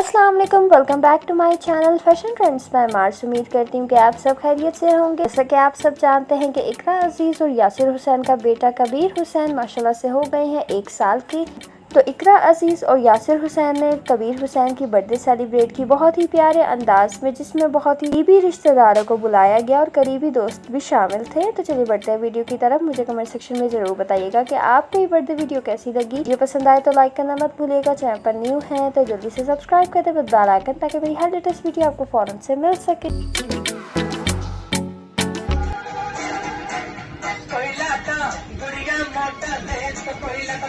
अस्सलाम वालेकुम, welcome back to my channel fashion trends by Mars. उम्मीद करती हूँ कि आप सब खैरियत से होंगे। जैसा कि आप सब जानते हैं कि इकरा अजीज़ और यासिर हुसैन का बेटा कबीर हुसैन माशाल्लाह से हो गए हैं 1 साल की। तो इकरा अजीज़ और यासिर हुसैन ने कबीर हुसैन की बर्थडे सेलिब्रेट की बहुत ही प्यारे अंदाज में, जिसमें बहुत ही करीबी रिश्तेदारों को बुलाया गया और करीबी दोस्त भी शामिल थे। तो चलिए बढ़ते हैं वीडियो की तरफ। मुझे कमेंट सेक्शन में ज़रूर बताइएगा कि आपको ये बर्थडे वीडियो कैसी लगी। वीडियो पसंद आए तो लाइक करना मत भूलिएगा। चैनल पर न्यू है तो जल्दी से सब्सक्राइब कर दे बेल आइकन, ताकि मेरी हर लेटेस्ट वीडियो आपको फ़ौरन से मिल सके। कोयला का गुड़िया मोटा है तो कोयला का